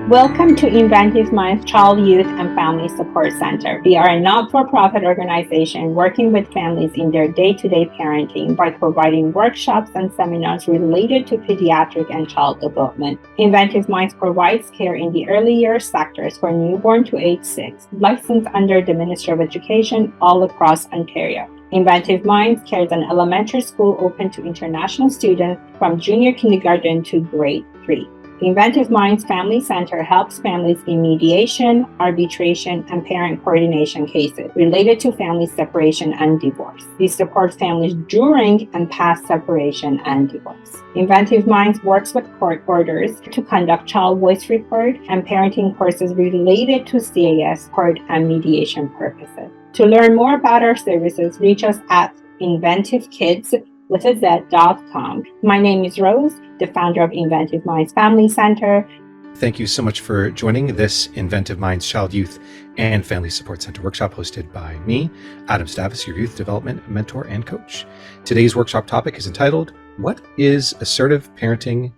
Welcome to Inventive Minds Child, Youth, and Family Support Center. We are a not-for-profit organization working with families in their day-to-day parenting by providing workshops and seminars related to pediatric and child development. Inventive Minds provides care in the early years sectors for newborn to age 6, licensed under the Ministry of Education all across Ontario. Inventive Minds cares an elementary school open to international students from junior kindergarten to grade 3. The Inventive Minds Family Center helps families in mediation, arbitration, and parent coordination cases related to family separation and divorce. We support families during and past separation and divorce. Inventive Minds works with court orders to conduct child voice report and parenting courses related to CAS, court, and mediation purposes. To learn more about our services, reach us at inventivekidz.com. My name is Rose, the founder of Inventive Minds Family Center. Thank you so much for joining this Inventive Minds Child, Youth, and Family Support Center workshop hosted by me, Adam Staviss, your youth development mentor and coach. Today's workshop topic is entitled, What is Assertive Parenting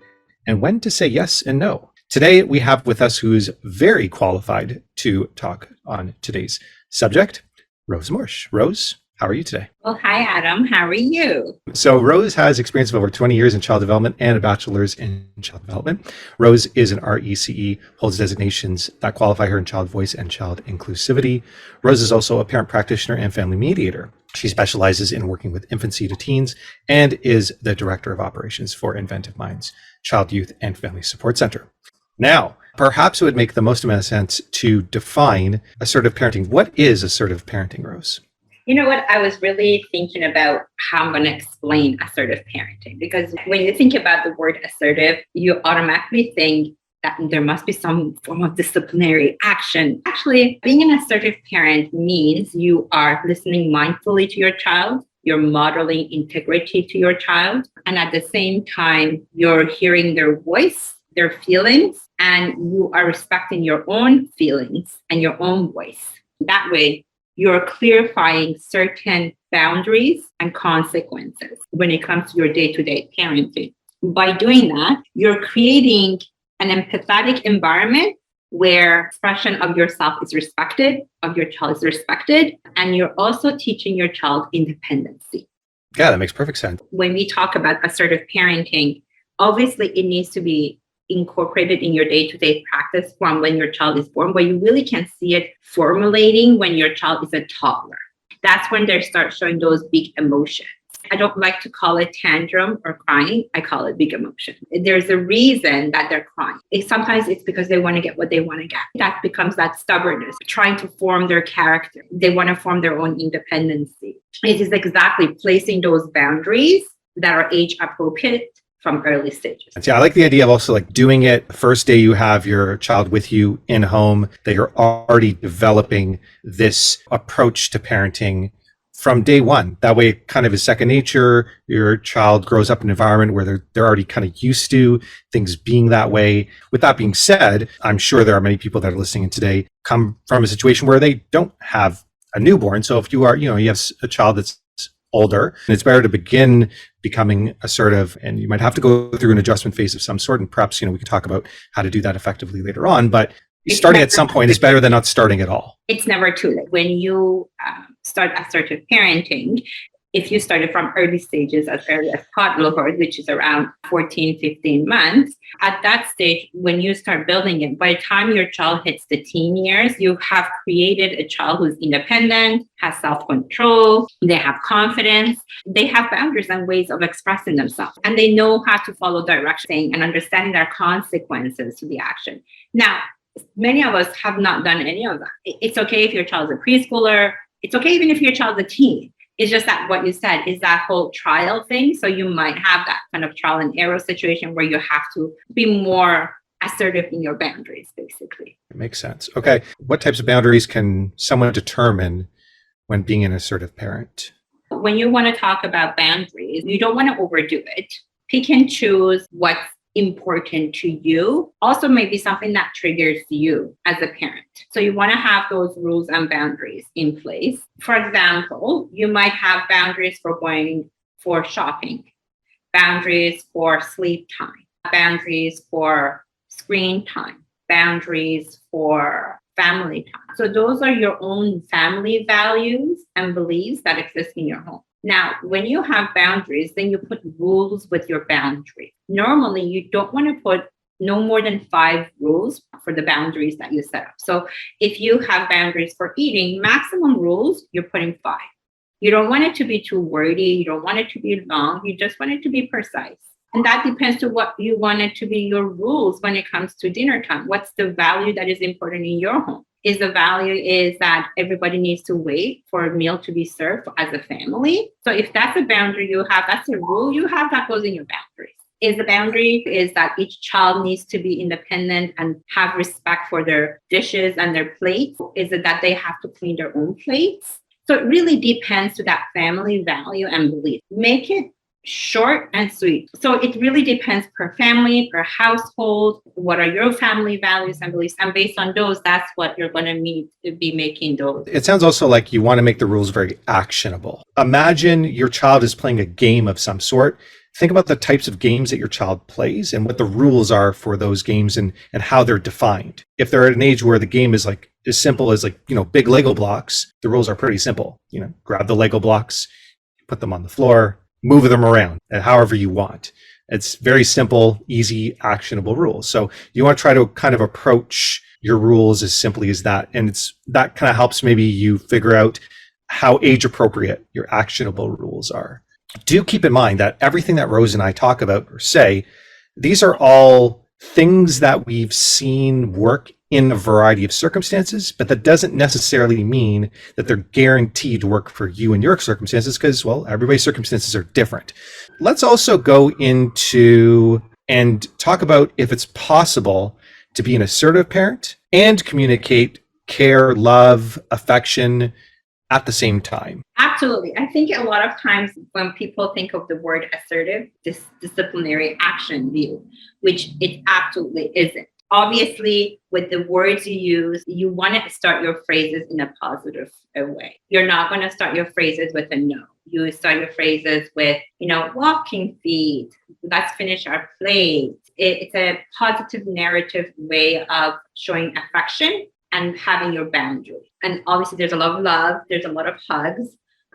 and When to Say Yes and No? Today, we have with us who is very qualified to talk on today's subject, Rose Morsch. Rose, how are you today? Well, hi, Adam. How are you? So Rose has experience of over 20 years in child development and a bachelor's in child development. Rose is an RECE, holds designations that qualify her in child voice and child inclusivity. Rose is also a parent practitioner and family mediator. She specializes in working with infancy to teens and is the director of operations for Inventive Minds Child, Youth, and Family Support Center. Now, perhaps it would make the most amount of sense to define assertive parenting. What is assertive parenting, Rose? You know what? I was really thinking about how I'm going to explain assertive parenting, because when you think about the word assertive, you automatically think that there must be some form of disciplinary action. Actually, being an assertive parent means you are listening mindfully to your child, you're modeling integrity to your child, and at the same time, you're hearing their voice, their feelings, and you are respecting your own feelings and your own voice. That way, you're clarifying certain boundaries and consequences when it comes to your day-to-day parenting. By doing that, you're creating an empathetic environment where expression of yourself is respected, of your child is respected, and you're also teaching your child independency. Yeah, that makes perfect sense. When we talk about assertive parenting, obviously it needs to be incorporated in your day-to-day practice from when your child is born, but you really can see it formulating when your child is a toddler. That's when they start showing those big emotions. I don't like to call it tantrum or crying. I call it big emotion. There's a reason that they're crying. Sometimes it's because they want to get what they want to get. That becomes that stubbornness, trying to form their character. They want to form their own independency. It is exactly placing those boundaries that are age appropriate from early stages. Yeah, I like the idea of also like doing it the first day you have your child with you in home, that you're already developing this approach to parenting from day one. That way it kind of is second nature. Your child grows up in an environment where they're already kind of used to things being that way. With that being said, I'm sure there are many people that are listening in today come from a situation where they don't have a newborn. So if you are, you have a child that's older, and it's better to begin becoming assertive, and you might have to go through an adjustment phase of some sort, and perhaps we could talk about how to do that effectively later on, but starting at some point is better than not starting at all. It's never too late. When you start assertive parenting, if you started from early stages as early as toddlerhood, which is around 14, 15 months, at that stage, when you start building it, by the time your child hits the teen years, you have created a child who's independent, has self-control, they have confidence, they have boundaries and ways of expressing themselves, and they know how to follow direction and understanding their consequences to the action. Now, many of us have not done any of that. It's okay if your child's a preschooler. It's okay even if your child's a teen. It's just that what you said is that whole trial thing. So you might have that kind of trial and error situation where you have to be more assertive in your boundaries, basically. It makes sense. Okay. What types of boundaries can someone determine when being an assertive parent? When you want to talk about boundaries, you don't want to overdo it. Pick and choose what's important to you. Also, maybe something that triggers you as a parent. So you want to have those rules and boundaries in place. For example, you might have boundaries for going for shopping, boundaries for sleep time, boundaries for screen time, boundaries for family time. So those are your own family values and beliefs that exist in your home. Now, when you have boundaries, then you put rules with your boundaries. Normally, you don't want to put no more than 5 rules for the boundaries that you set up. So if you have boundaries for eating, maximum rules, you're putting 5. You don't want it to be too wordy. You don't want it to be long. You just want it to be precise. And that depends to what you want it to be your rules when it comes to dinner time. What's the value that is important in your home? Is the value is that everybody needs to wait for a meal to be served as a family? So if that's a boundary you have, that's a rule you have, that goes in your boundaries. Is the boundary is that each child needs to be independent and have respect for their dishes and their plates? Is it that they have to clean their own plates? So it really depends to that family value and belief. Make it short and sweet. So it really depends per family, per household. What are your family values and beliefs? And based on those, that's what you're going to be making those. It sounds also like you want to make the rules very actionable. Imagine your child is playing a game of some sort. Think about the types of games that your child plays and what the rules are for those games and how they're defined. If they're at an age where the game is like as simple as big Lego blocks, the rules are pretty simple. Grab the Lego blocks, put them on the floor, move them around however you want. It's very simple, easy, actionable rules. So you want to try to kind of approach your rules as simply as that. And that kind of helps maybe you figure out how age appropriate your actionable rules are. Do keep in mind that everything that Rose and I talk about or say, these are all things that we've seen work in a variety of circumstances, but that doesn't necessarily mean that they're guaranteed to work for you and your circumstances because, well, everybody's circumstances are different. Let's also go into and talk about if it's possible to be an assertive parent and communicate care, love, affection at the same time. Absolutely. I think a lot of times when people think of the word assertive, this disciplinary action view, which it absolutely isn't. Obviously, with the words you use, you want to start your phrases in a positive way. You're not going to start your phrases with a no. You start your phrases with, walking feet. Let's finish our plate. It's a positive narrative way of showing affection and having your boundaries. And obviously, there's a lot of love. There's a lot of hugs.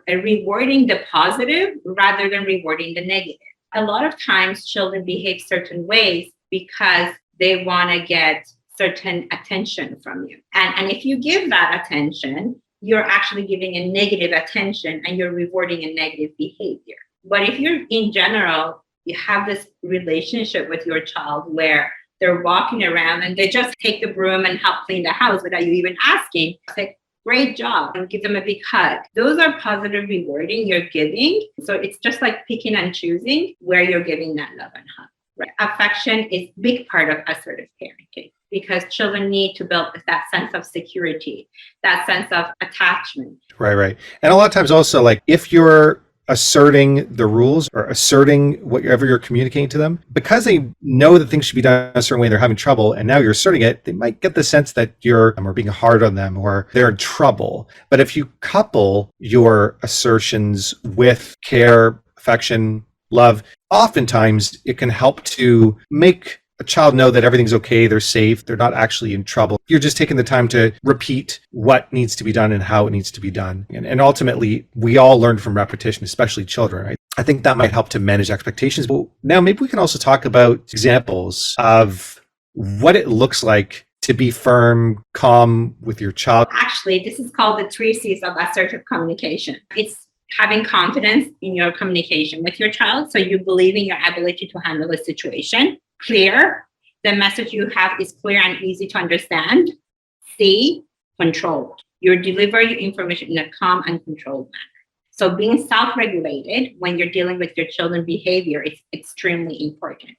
And rewarding the positive rather than rewarding the negative. A lot of times, children behave certain ways because they want to get certain attention from you. And if you give that attention, you're actually giving a negative attention and you're rewarding a negative behavior. But if you're in general, you have this relationship with your child where they're walking around and they just take the broom and help clean the house without you even asking. It's like, great job, and give them a big hug. Those are positive rewarding you're giving. So it's just like picking and choosing where you're giving that love and hug. Right? Affection is a big part of assertive parenting because children need to build that sense of security, that sense of attachment. Right. And a lot of times also, like if you're asserting the rules or asserting whatever you're communicating to them, because they know that things should be done a certain way, they're having trouble, and now you're asserting it, they might get the sense that you're being hard on them or they're in trouble. But if you couple your assertions with care, affection, love, oftentimes it can help to make a child know that everything's okay, they're safe, they're not actually in trouble. You're just taking the time to repeat what needs to be done and how it needs to be done. And ultimately, we all learn from repetition, especially children, right? I think that might help to manage expectations. But now maybe we can also talk about examples of what it looks like to be firm, calm with your child. Actually, this is called the 3 C's of assertive communication. It's having confidence in your communication with your child. So you believe in your ability to handle a situation. Clear. The message you have is clear and easy to understand. C, controlled. You deliver your information in a calm and controlled manner. So being self-regulated when you're dealing with your children's behavior is extremely important.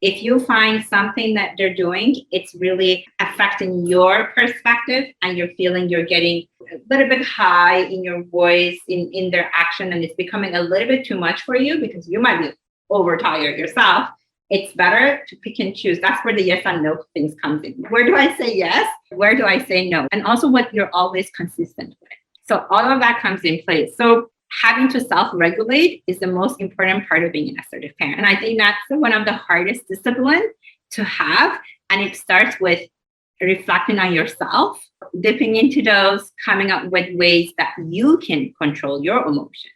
If you find something that they're doing, it's really affecting your perspective and you're feeling you're getting a little bit high in your voice, in their action, and it's becoming a little bit too much for you because you might be overtired yourself, it's better to pick and choose. That's where the yes and no things comes in. Where do I say yes? Where do I say no? And also what you're always consistent with. So all of that comes in place. So having to self-regulate is the most important part of being an assertive parent. And I think that's one of the hardest disciplines to have. And it starts with reflecting on yourself, dipping into those, coming up with ways that you can control your emotions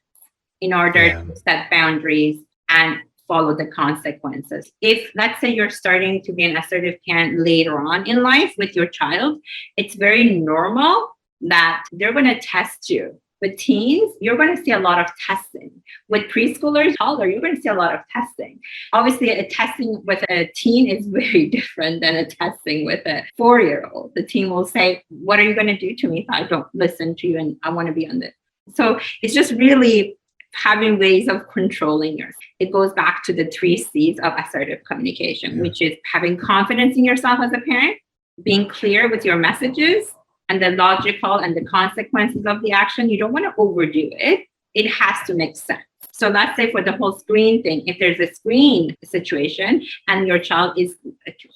in order to set boundaries and follow the consequences. If, let's say, you're starting to be an assertive parent later on in life with your child, it's very normal that they're going to test you. With teens, you're going to see a lot of testing. With preschoolers, toddler, you're going to see a lot of testing. Obviously, a testing with a teen is very different than a testing with a 4-year-old. The teen will say, what are you going to do to me if I don't listen to you and I want to be on this? So it's just really having ways of controlling yourself. It goes back to the 3 C's of assertive communication, which is having confidence in yourself as a parent, being clear with your messages, and the logical and the consequences of the action. You don't want to overdo it. It has to make sense. So let's say for the whole screen thing, if there's a screen situation and your child is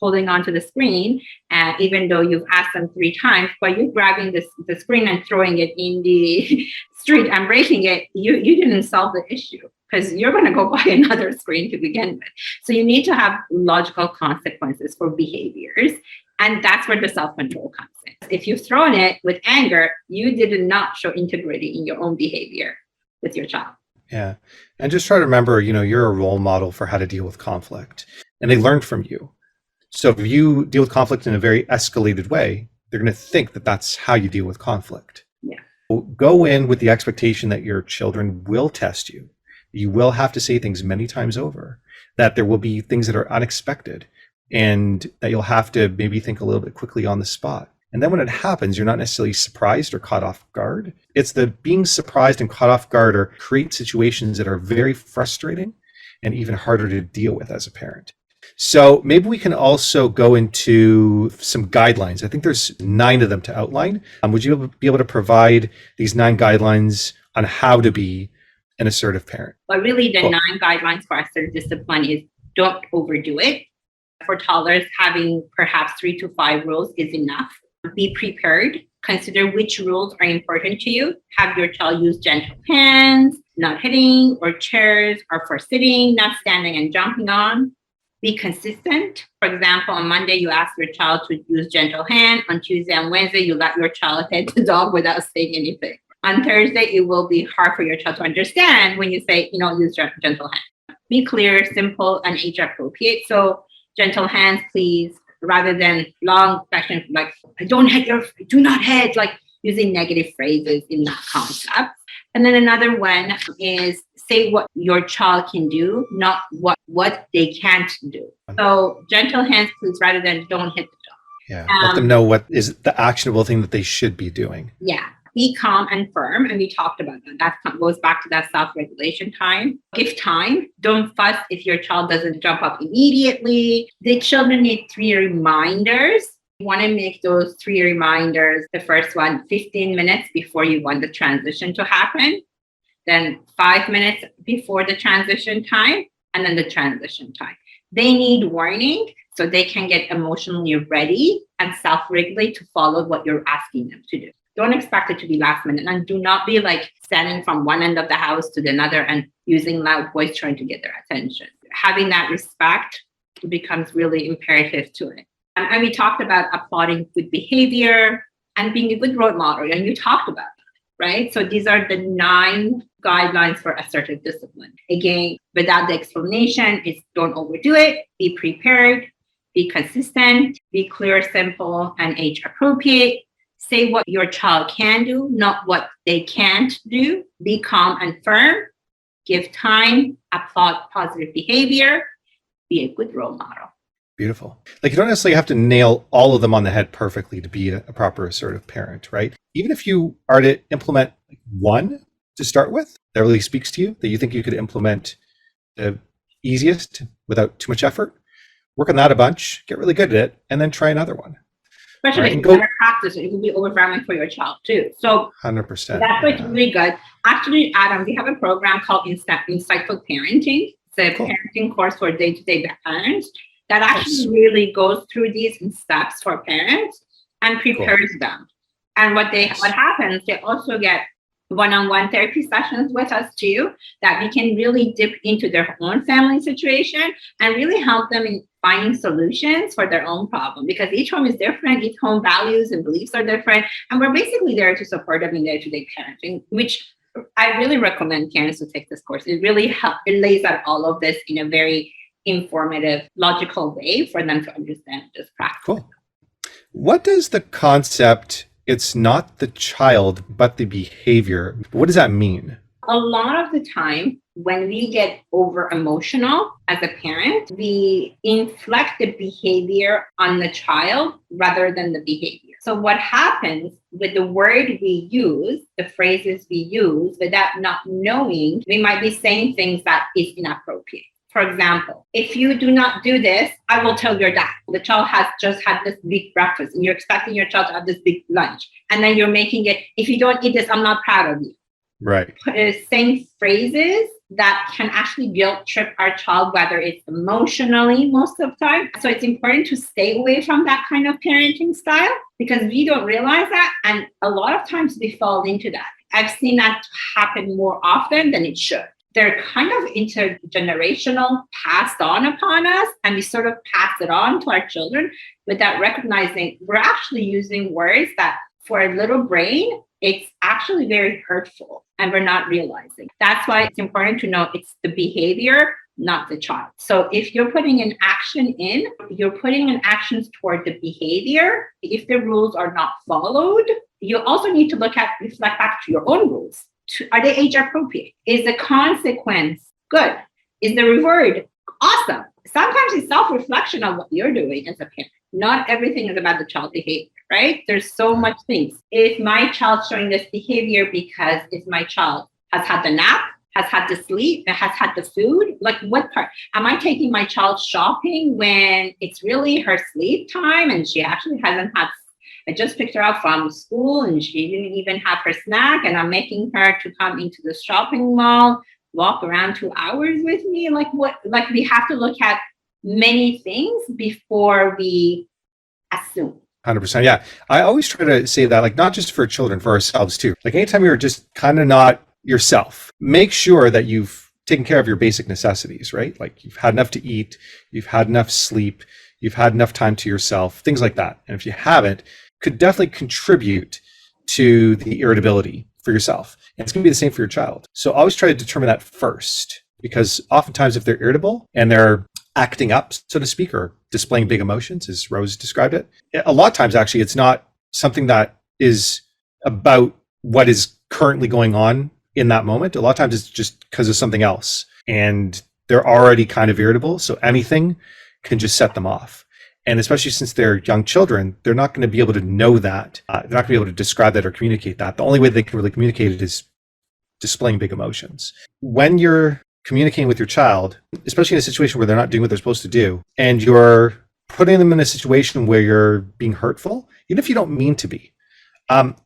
holding onto the screen, even though you've asked them 3 times, but you're grabbing the screen and throwing it in the street and breaking it, you didn't solve the issue because you're going to go buy another screen to begin with. So you need to have logical consequences for behaviors. And that's where the self-control comes in. If you've thrown it with anger, you did not show integrity in your own behavior with your child. Yeah. And just try to remember, you're a role model for how to deal with conflict. And they learned from you. So if you deal with conflict in a very escalated way, they're going to think that that's how you deal with conflict. Yeah. So go in with the expectation that your children will test you. You will have to say things many times over, that there will be things that are unexpected, and that you'll have to maybe think a little bit quickly on the spot. And then when it happens, you're not necessarily surprised or caught off guard. It's the being surprised and caught off guard or create situations that are very frustrating and even harder to deal with as a parent. So maybe we can also go into some guidelines. I think there's 9 of them to outline. Would you be able to provide these 9 guidelines on how to be an assertive parent? But really the 9 guidelines for assertive discipline is don't overdo it. For toddlers, having perhaps 3 to 5 rules is enough. Be prepared. Consider which rules are important to you. Have your child use gentle hands, not hitting, or chairs, or for sitting, not standing and jumping on. Be consistent. For example, on Monday, you ask your child to use gentle hand. On Tuesday and Wednesday, you let your child pet the dog without saying anything. On Thursday, it will be hard for your child to understand when you say, use gentle hand. Be clear, simple, and age appropriate. So gentle hands, please, rather than long sections like do not hit, like using negative phrases in that concept. And then another one is say what your child can do, not what they can't do. So gentle hands, please, rather than don't hit the dog. Yeah, let them know what is the actionable thing that they should be doing. Yeah. Be calm and firm. And we talked about that. That goes back to that self-regulation time. Give time. Don't fuss if your child doesn't jump up immediately. The children need 3 reminders. You want to make those 3 reminders. The first one, 15 minutes before you want the transition to happen. Then 5 minutes before the transition time. And then the transition time. They need warning so they can get emotionally ready and self-regulate to follow what you're asking them to do. Don't expect it to be last minute, and do not be like standing from one end of the house to the other and using loud voice trying to get their attention. Having that respect becomes really imperative to it. And we talked about applauding good behavior and being a good role model, and you talked about that, right? So these are the 9 guidelines for assertive discipline. Again, without the explanation, it's don't overdo it, be prepared, be consistent, be clear, simple, and age appropriate. Say what your child can do, not what they can't do. Be calm and firm. Give time. Applaud positive behavior. Be a good role model. Beautiful. Like you don't necessarily have to nail all of them on the head perfectly to be a proper assertive parent, right? Even if you are to implement one to start with that really speaks to you, that you think you could implement the easiest without too much effort, work on that a bunch, get really good at it, and then try another one. Especially if you never practice it, it will be overwhelming for your child too. So 100%. That's what's really good. Actually, Adam, we have a program called Insightful Parenting. It's a parenting course for day-to-day parents that actually really goes through these steps for parents and prepares them. And what happens, they also get one-on-one therapy sessions with us too, that we can really dip into their own family situation and really help them finding solutions for their own problem, because each home is different, each home values and beliefs are different, and we're basically there to support them in day-to-day parenting, which I really recommend parents to take this course. It really helps. It lays out all of this in a very informative, logical way for them to understand this practice. Cool. What does the concept, it's not the child, but the behavior, what does that mean? A lot of the time, when we get over emotional as a parent, we inflect the behavior on the child rather than the behavior. So what happens with the word we use, the phrases we use, without not knowing, we might be saying things that is inappropriate. For example, if you do not do this, I will tell your dad. The child has just had this big breakfast and you're expecting your child to have this big lunch. And then you're making it, if you don't eat this, I'm not proud of you. Right. Saying phrases that can actually guilt trip our child, whether it's emotionally most of the time. So it's important to stay away from that kind of parenting style, because we don't realize that. And a lot of times we fall into that. I've seen that happen more often than it should. They're kind of intergenerational, passed on upon us, and we sort of pass it on to our children without recognizing we're actually using words that for a little brain, it's actually very hurtful, and we're not realizing. That's why it's important to know it's the behavior, not the child. So if you're putting an action in, you're putting an actions toward the behavior. If the rules are not followed, you also need to reflect back to your own rules. Are they age appropriate? Is the consequence good? Is the reward awesome? Sometimes it's self-reflection of what you're doing as a parent. Not everything is about the child behavior, right? There's so much things. If my child's showing this behavior because if my child has had the nap, has had the sleep, has had the food, like what part? Am I taking my child shopping when it's really her sleep time and she actually hasn't had, I just picked her up from school and she didn't even have her snack, and I'm making her to come into the shopping mall, walk around 2 hours with me? Like what? Like we have to look at many things before we assume. 100%. Yeah. I always try to say that, like, not just for children, for ourselves too. Like anytime you're just kind of not yourself, make sure that you've taken care of your basic necessities, right? Like you've had enough to eat, you've had enough sleep, you've had enough time to yourself, things like that. And if you haven't, could definitely contribute to the irritability for yourself. And it's going to be the same for your child. So always try to determine that first, because oftentimes if they're irritable and they're acting up, so to speak, or displaying big emotions, as Rose described it, a lot of times actually it's not something that is about what is currently going on in that moment. A lot of times it's just because of something else and they're already kind of irritable. So anything can just set them off. And especially since they're young children, they're not going to be able to know that. They're not going to be able to describe that or communicate that. The only way they can really communicate it is displaying big emotions. When you're communicating with your child, especially in a situation where they're not doing what they're supposed to do, and you're putting them in a situation where you're being hurtful, even if you don't mean to be,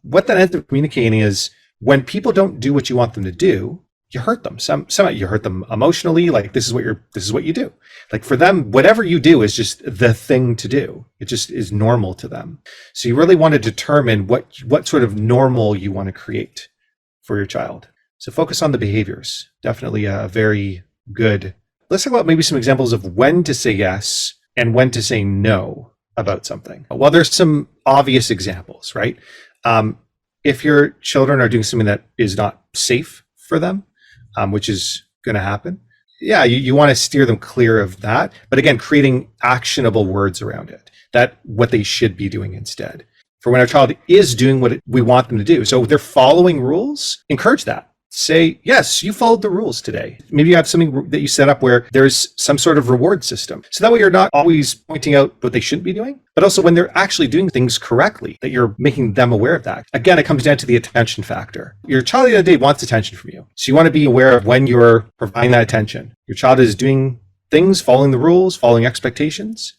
what that ends up communicating is when people don't do what you want them to do, you hurt them. Some you hurt them emotionally. Like this is what you do. Like for them, whatever you do is just the thing to do. It just is normal to them. So you really want to determine what sort of normal you want to create for your child. So focus on the behaviors. Definitely a very good. Let's talk about maybe some examples of when to say yes and when to say no about something. Well, there's some obvious examples, right? If your children are doing something that is not safe for them, which is going to happen, yeah, you want to steer them clear of that. But again, creating actionable words around it, that what they should be doing instead. For when our child is doing what we want them to do. So if they're following rules, encourage that. Say, yes, you followed the rules today. Maybe you have something that you set up where there's some sort of reward system. So that way you're not always pointing out what they shouldn't be doing, but also when they're actually doing things correctly, that you're making them aware of that. Again, it comes down to the attention factor. Your child the other day wants attention from you. So you want to be aware of when you're providing that attention. Your child is doing things, following the rules, following expectations.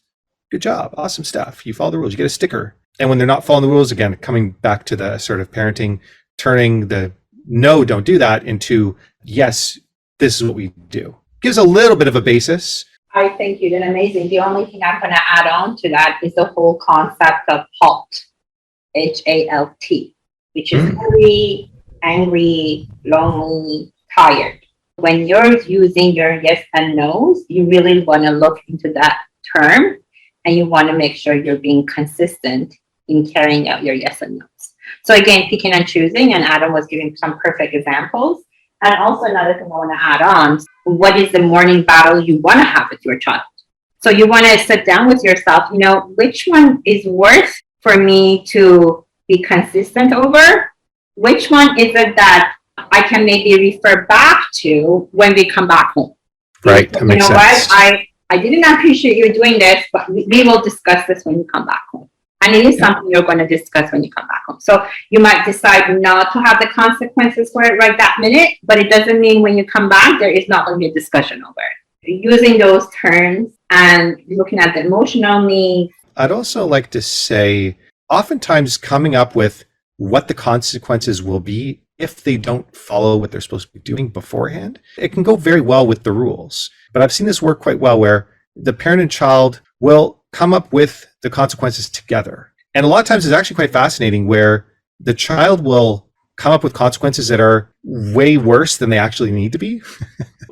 Good job. Awesome stuff. You follow the rules. You get a sticker. And when they're not following the rules, again, coming back to the assertive parenting, turning the no, don't do that into yes, this is what we do. Gives a little bit of a basis. I think you did amazing. The only thing I'm going to add on to that is the whole concept of HALT, HALT, which is very angry, lonely, tired. When you're using your yes and no's, you really want to look into that term, and you want to make sure you're being consistent in carrying out your yes and no's. So again, picking and choosing, and Adam was giving some perfect examples. And also another thing I want to add on, what is the morning battle you want to have with your child? So you want to sit down with yourself, which one is worth for me to be consistent over? Which one is it that I can maybe refer back to when we come back home? Right, that makes sense. What? I didn't appreciate you doing this, but we will discuss this when you come back home. And it is something you're going to discuss when you come back home. So you might decide not to have the consequences for it right that minute, but it doesn't mean when you come back, there is not going to be a discussion over it. Using those terms and looking at the emotional needs. I'd also like to say, oftentimes coming up with what the consequences will be if they don't follow what they're supposed to be doing beforehand, it can go very well with the rules. But I've seen this work quite well where the parent and child will come up with the consequences together. And a lot of times it's actually quite fascinating where the child will come up with consequences that are way worse than they actually need to be.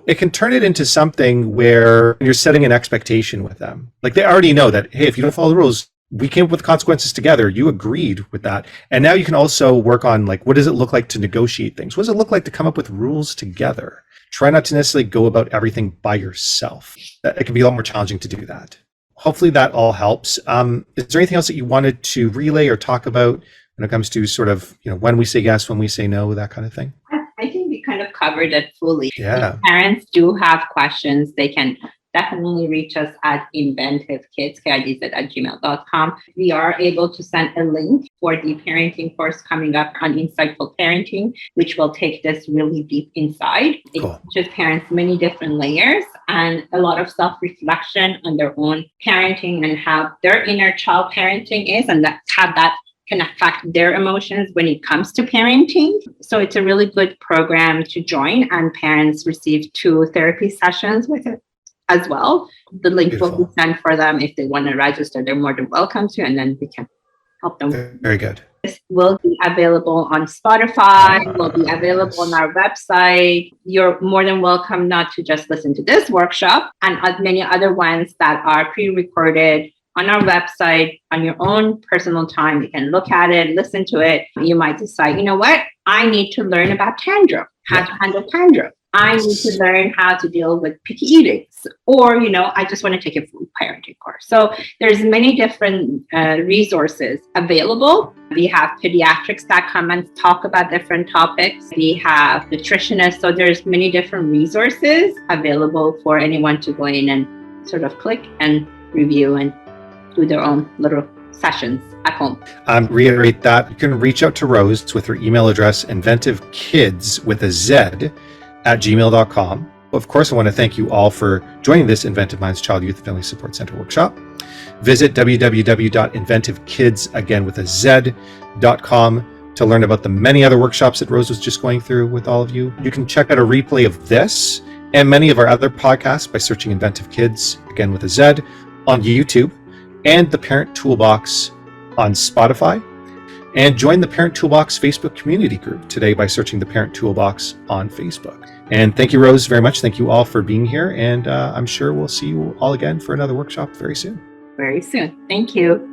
It can turn it into something where you're setting an expectation with them. Like they already know that, hey, if you don't follow the rules, we came up with consequences together. You agreed with that. And now you can also work on what does it look like to negotiate things? What does it look like to come up with rules together? Try not to necessarily go about everything by yourself. It can be a lot more challenging to do that. Hopefully that all helps. Is there anything else that you wanted to relay or talk about when it comes to sort of, when we say yes, when we say no, that kind of thing? I think we kind of covered it fully. Yeah. If parents do have questions, they can definitely reach us at Inventive Kidz, KIDZ@gmail.com. We are able to send a link for the parenting course coming up on Insightful Parenting, which will take this really deep inside. Cool. It teaches parents many different layers and a lot of self-reflection on their own parenting and how their inner child parenting is, and that's how that can affect their emotions when it comes to parenting. So it's a really good program to join, and parents receive 2 therapy sessions with it as well. The link will be sent for them. If they want to register, they're more than welcome to, and then we can help them. Very good. This will be available on Spotify, will be available on our website. You're more than welcome not to just listen to this workshop and many other ones that are pre-recorded on our website on your own personal time. You can look at it, listen to it. You might decide, I need to learn about tantrum, how to handle tantrum. I need to learn how to deal with picky eatings, or, I just want to take a full parenting course. So there's many different resources available. We have pediatrics that come and talk about different topics. We have nutritionists. So there's many different resources available for anyone to go in and sort of click and review and do their own little sessions at home. Reiterate that you can reach out to Rose with her email address, inventivekidz with a Z @gmail.com. Of course, I want to thank you all for joining this Inventive Minds Child Youth Family Support Center workshop. Visit www.inventivekidz, again with a Z.com, to learn about the many other workshops that Rose was just going through with all of you. You can check out a replay of this and many of our other podcasts by searching Inventive Kidz, again with a Z, on YouTube, and the Parent Toolbox on Spotify. And join the Parent Toolbox Facebook community group today by searching the Parent Toolbox on Facebook. And thank you, Rose, very much. Thank you all for being here. And I'm sure we'll see you all again for another workshop very soon. Very soon. Thank you.